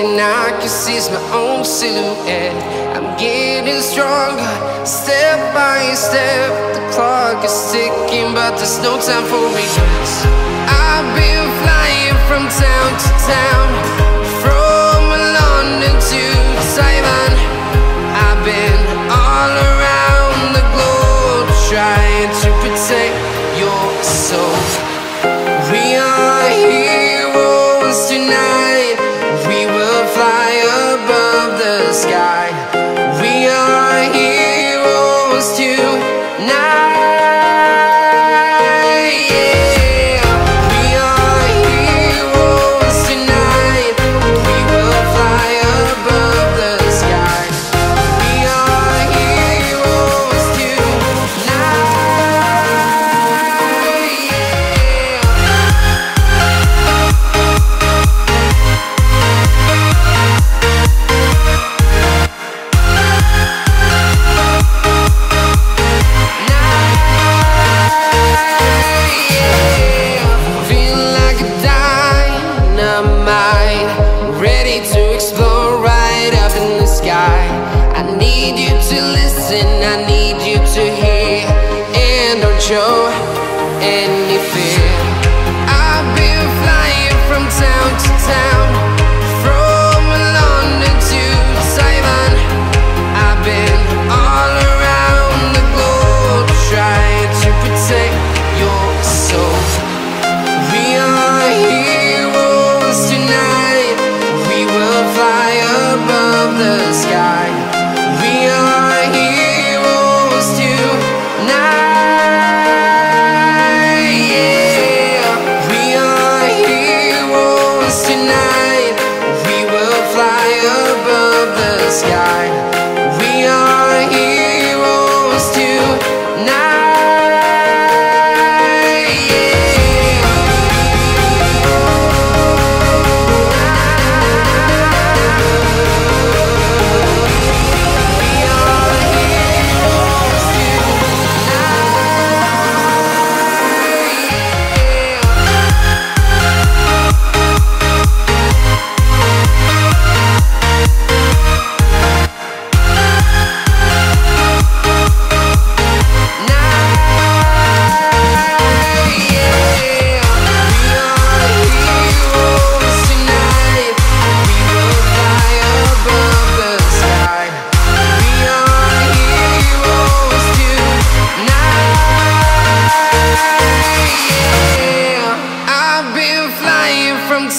thing I can see is my own silhouette. I'm getting stronger, step by step. The clock is ticking, but there's no time for regrets. I've been flying from town to town, from London to Taiwan. I've been all around the globe, trying to protect your soul. We are heroes tonight. We will fly above the sky. We are heroes tonight. Yeah. We are heroes tonight. We will fly above the sky. We are heroes tonight. I need you to hear, and don't show any fear. I've been flying from town to town, from London to Taiwan. I've been all around the globe, trying to protect your soul. We are heroes tonight. We will fly above the sky. We are heroes tonight. Yeah. We are heroes tonight. We will fly above the sky. We are heroes tonight.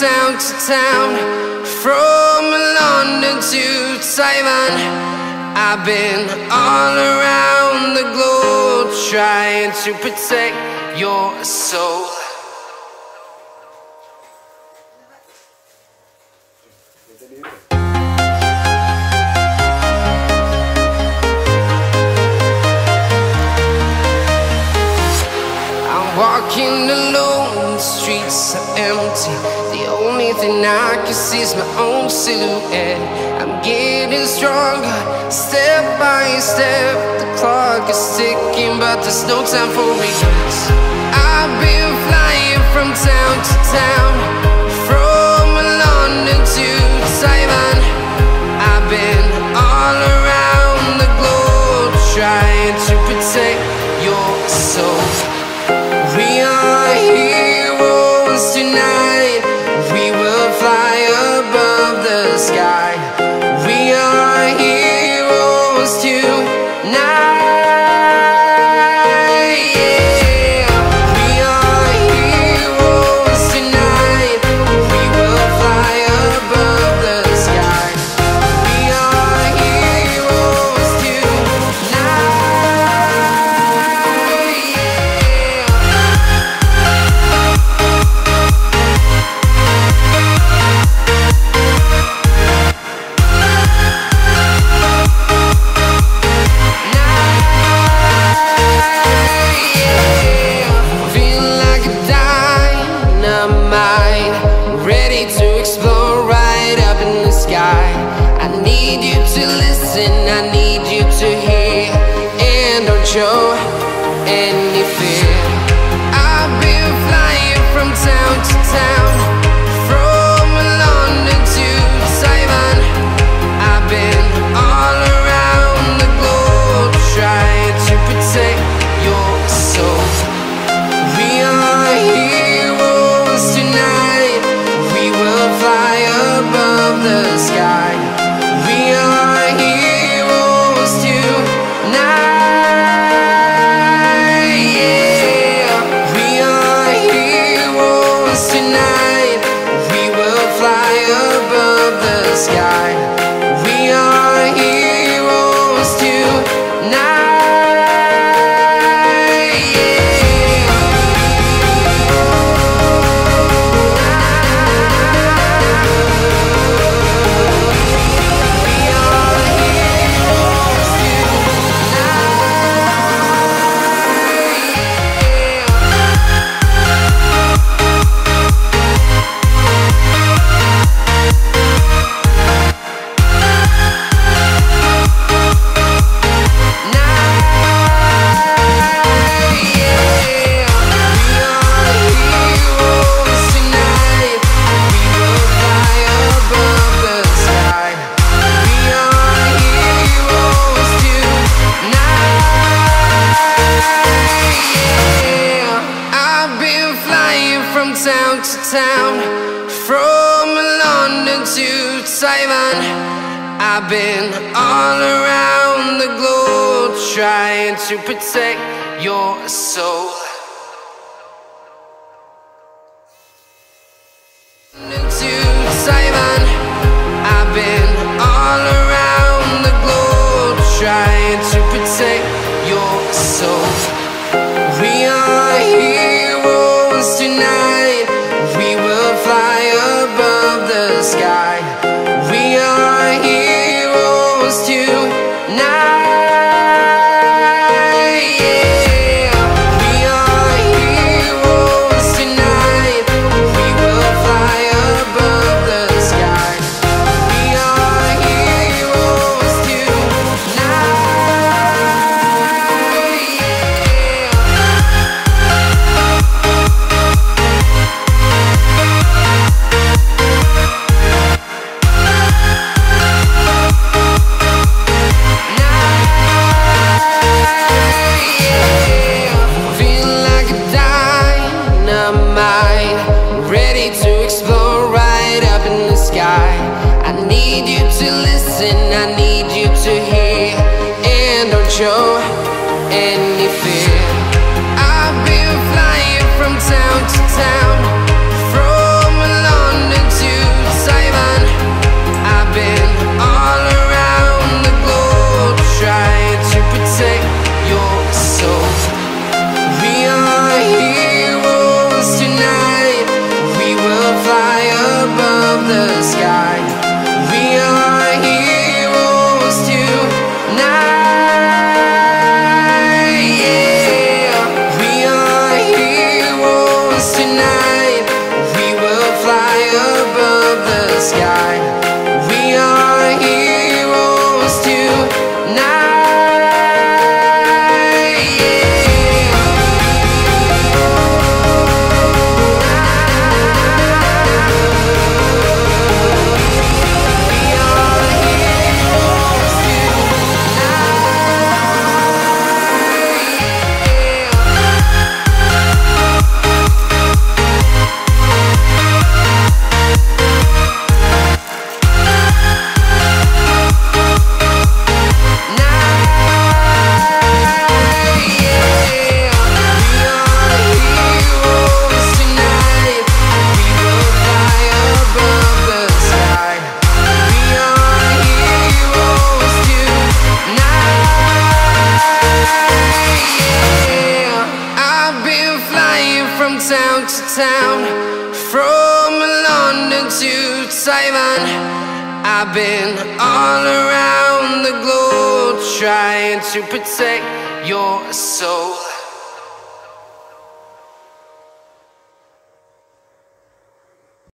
Town to town, from London to Taiwan. I've been all around the globe, trying to protect your soul. I'm walking alone, the streets are empty. The only thing I can see is my own silhouette. I'm getting stronger, step by step. The clock is ticking, but there's no time for regrets. I've been flying from town to town, from London to Taiwan. I've been all around the globe, trying to protect your soul. We are heroes tonight. We will fly above the sky. We are heroes tonight. Yeah. We are heroes tonight. We will fly above the sky. We are heroes tonight. Show any fear. I've been flying from town to town, from London to Taiwan. town, from London to Taiwan. I've been all around the globe trying to protect your soul. To Taiwan, I've been all around the globe trying to protect your soul. We are heroes tonight. We will fly above the sky. We are heroes tonight. Show any fear. I've been flying from town to town, from London to Taiwan. I've been all around the globe trying to protect your soul. We are heroes tonight. We will fly above the sky. We are heroes tonight. Town to town, from London to Taiwan. I've been all around the globe trying to protect your soul.